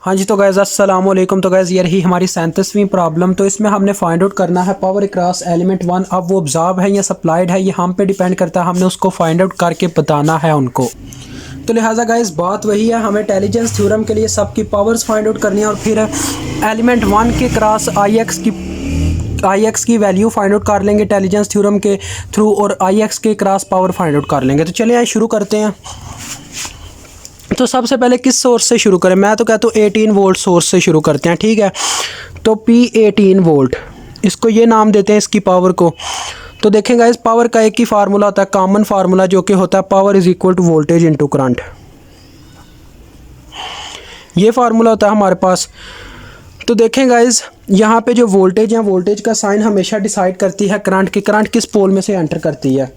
हाँ जी, तो गैज़ अस्सलाम वालेकुम। तो गैज़ ये रही हमारी 37वीं प्रॉब्लम। तो इसमें हमने फाइंड आउट करना है पावर अक्रॉस एलिमेंट वन। अब वो ऑब्जॉर्ब है या सप्लाइड है, ये हम पे डिपेंड करता है। हमने उसको फाइंड आउट करके बताना है उनको। तो लिहाजा गाइस बात वही है, हमें इंटेलिजेंस थ्योरम के लिए सबकी पावर्स फाइंड आउट करनी है और फिर एलिमेंट वन के क्रॉस आई एक्स की वैल्यू फाइंड आउट कर लेंगे इंटेलिजेंस थ्योरम के थ्रू, और आई एक्स के क्रॉस पावर फाइंड आउट कर लेंगे। तो चलिए आइए शुरू करते हैं। तो सबसे पहले किस सोर्स से शुरू करें? मैं तो कहता हूँ 18 वोल्ट सोर्स से शुरू करते हैं, ठीक है। तो P 18 वोल्ट, इसको ये नाम देते हैं इसकी पावर को। तो देखेंगे इस पावर का एक ही फार्मूला होता है, कॉमन फार्मूला, जो कि होता है power is equal to voltage into current. ये फार्मूला होता है हमारे पास। तो देखें गाइज, यहाँ पे जो वोल्टेज है, वोल्टेज का साइन हमेशा डिसाइड करती है करंट की, करंट किस पोल में से एंटर करती है।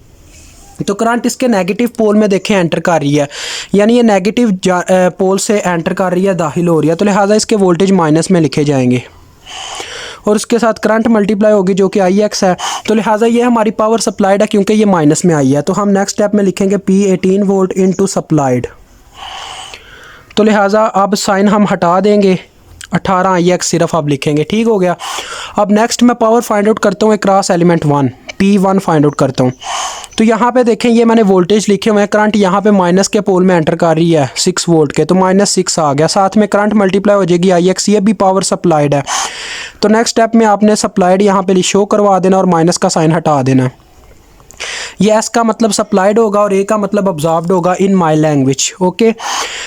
तो करंट इसके नेगेटिव पोल में देखें एंटर कर रही है, यानी ये नेगेटिव पोल से एंटर कर रही है, दाखिल हो रही है। तो लिहाजा इसके वोल्टेज माइनस में लिखे जाएंगे और उसके साथ करंट मल्टीप्लाई होगी जो कि आई एक्स है। तो लिहाजा ये हमारी पावर सप्लाइड है क्योंकि ये माइनस में आई है। तो हम नेक्स्ट स्टेप में लिखेंगे P 18 वोल्ट इनटू सप्लाइड। तो लिहाजा अब साइन हम हटा देंगे, 18 आई एक्स सिर्फ अब लिखेंगे, ठीक हो गया। अब नेक्स्ट मैं पावर फाइंड आउट करता हूँ across element one, P1 find out करता हूँ। तो यहाँ पे देखें, ये मैंने वोल्टेज लिखे हुए हैं, करंट यहाँ पे माइनस के पोल में एंटर कर रही है 6 वोल्ट के, तो -6 आ गया। साथ में करंट मल्टीप्लाई हो जाएगी आई एक्स, ये भी पावर सप्लाइड है। तो नेक्स्ट स्टेप में आपने सप्लाइड यहाँ पे शो करवा देना और माइनस का साइन हटा देना। ये एस का मतलब सप्लाइड होगा और ए का मतलब अब्जॉर्ब्ड होगा इन माई लैंग्वेज, ओके।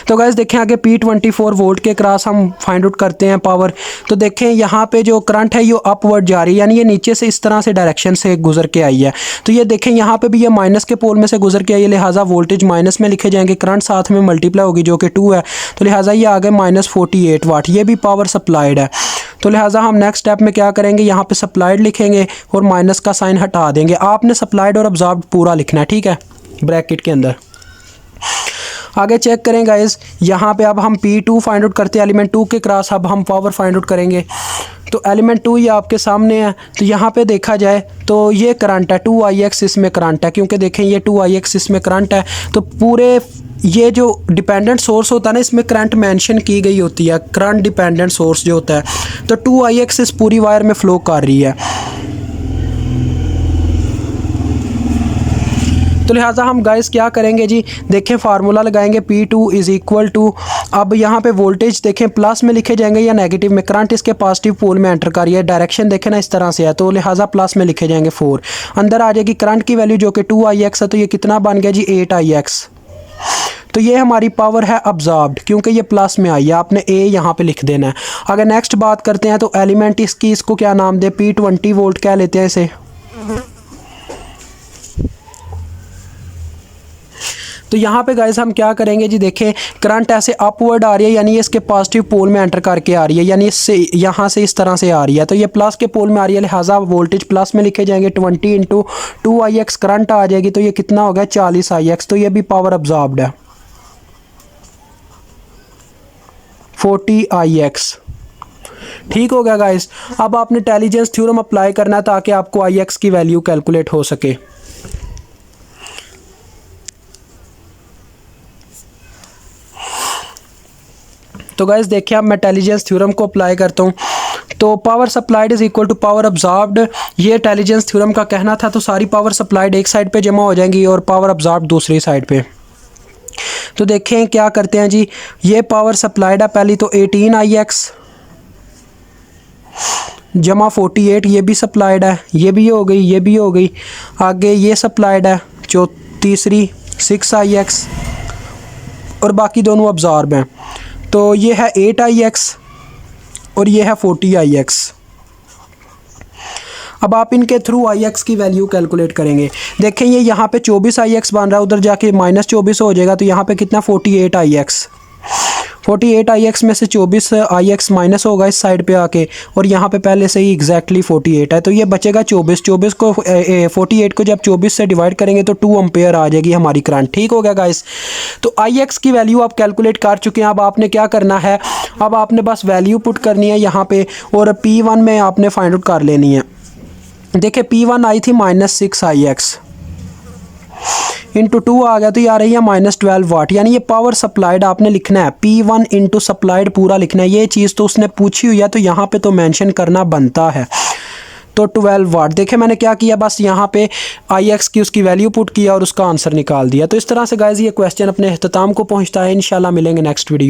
तो गाइस देखें आगे P24 वोल्ट के क्रॉस हम फाइंड आउट करते हैं पावर। तो देखें यहाँ पे जो करंट है ये अपवर्ड जा रही है, यानी ये नीचे से इस तरह से डायरेक्शन से गुजर के आई है। तो ये देखें यहाँ पे भी ये माइनस के पोल में से गुजर के आई है, लिहाजा वोल्टेज माइनस में लिखे जाएंगे, करंट साथ में मल्टीप्लाई होगी जो कि 2 है। तो लिहाजा ये आ गए -48 वाट, ये भी पावर सप्लाइड है। तो लिहाजा हम नेक्स्ट स्टेप में क्या करेंगे, यहाँ पे सप्लाइड लिखेंगे और माइनस का साइन हटा देंगे। आपने सप्लाइड और अब्जॉर्ब्ड पूरा लिखना है, ठीक है, ब्रैकेट के अंदर। आगे चेक करें गाइस, यहाँ पे अब हम P2 फाइंड आउट करते हैं, एलिमेंट 2 के क्रॉस अब हम पावर फाइंड आउट करेंगे। तो एलिमेंट 2 ये आपके सामने है। तो यहाँ पे देखा जाए तो ये करंट है, 2IX इसमें करंट है, क्योंकि देखें ये 2IX इसमें करंट है। तो पूरे ये जो डिपेंडेंट सोर्स होता है ना, इसमें करंट मेंशन की गई होती है, करंट डिपेंडेंट सोर्स जो होता है। तो 2IX इस पूरी वायर में फ्लो कर रही है। तो लिहाजा हम गाइस क्या करेंगे जी, देखें फार्मूला लगाएंगे P2 इज़ इक्वल टू, अब यहाँ पे वोल्टेज देखें प्लस में लिखे जाएंगे या नेगेटिव में, करंट इसके पॉजिटिव पोल में एंटर कर रही है, डायरेक्शन देखें ना इस तरह से है, तो लिहाजा प्लस में लिखे जाएंगे 4। अंदर आ जाएगी करंट की वैल्यू जो कि 2IX है, तो ये कितना बन गया जी 8IX। तो ये हमारी पावर है अब्जॉर्ब्ड, क्योंकि ये प्लस में आई है, आपने ए यहाँ पे लिख देना है। अगर नेक्स्ट बात करते हैं तो एलिमेंट इसकी, इसको क्या नाम दे, P20 वोल्ट क्या लेते हैं इसे। तो यहाँ पे गाइस हम क्या करेंगे जी, देखें करंट ऐसे अपवर्ड आ रही है, यानी ये इसके पॉजिटिव पोल में एंटर करके आ रही है, यानी इससे यहाँ से इस तरह से आ रही है। तो ये प्लस के पोल में आ रही है, लिहाजा वोल्टेज प्लस में लिखे जाएंगे, 20 इंटू 2IX करंट आ जाएगी। तो ये कितना हो गया 40IX। तो ये भी पावर अब्जॉर्ब्ड है 40IX, ठीक हो गया गाइस। अब आपने इंटेलिजेंस थ्योरम अप्लाई करना है ताकि आपको IX की वैल्यू कैलकुलेट हो सके। तो गाइस देखिए, अब मैं इंटेलिजेंस थ्योरम को अप्लाई करता हूँ। तो power supplied is equal to power absorbed, ये इंटेलिजेंस थ्योरम का कहना था। तो सारी पावर सप्लाइड एक साइड पे जमा हो जाएंगी और पावर अब्जॉर्ब्ड दूसरी साइड पे। तो देखें क्या करते हैं जी, ये पावर सप्लाइड है पहली तो 18IX जमा 48, ये भी सप्लाइड है, ये भी हो गई, ये भी हो गई। आगे ये सप्लाइड है जो तीसरी 6IX, और बाकी दोनों अब्जॉर्ब हैं। तो ये है 8IX और ये है 40IX। अब आप इनके थ्रू IX की वैल्यू कैलकुलेट करेंगे। देखें ये यहाँ पे 24IX बन रहा है, उधर जाके -24 हो जाएगा। तो यहाँ पे कितना 48IX, 48IX में से 24IX माइनस होगा इस साइड पे आके, और यहाँ पे पहले से ही एग्जैक्टली 48 है। तो ये बचेगा 24 को 48 को जब 24 से डिवाइड करेंगे तो 2 एम्पेयर आ जाएगी हमारी करंट, ठीक हो गया गाइस। तो IX की वैल्यू आप कैलकुलेट कर चुके हैं। अब आपने क्या करना है, अब आपने बस वैल्यू पुट करनी है यहाँ पे, और P1 में आपने फाइंड आउट कर लेनी है। देखिए P1 आई थी -6IX, इंटू 2 आ गया तो ये आ रही है -12 वाट। यानी ये पावर सप्लाइड आपने लिखना है, P1 इंटू सप्लाइड पूरा लिखना है। ये चीज़ तो उसने पूछी हुई है तो यहाँ पे तो मेंशन करना बनता है। तो 12 वाट देखे मैंने क्या किया, बस यहाँ पे IX की उसकी वैल्यू पुट किया और उसका आंसर निकाल दिया। तो इस तरह से गाइस ये क्वेश्चन अपने अख्ताम को पहुँचता है। इंशाल्लाह मिलेंगे नेक्स्ट वीडियो।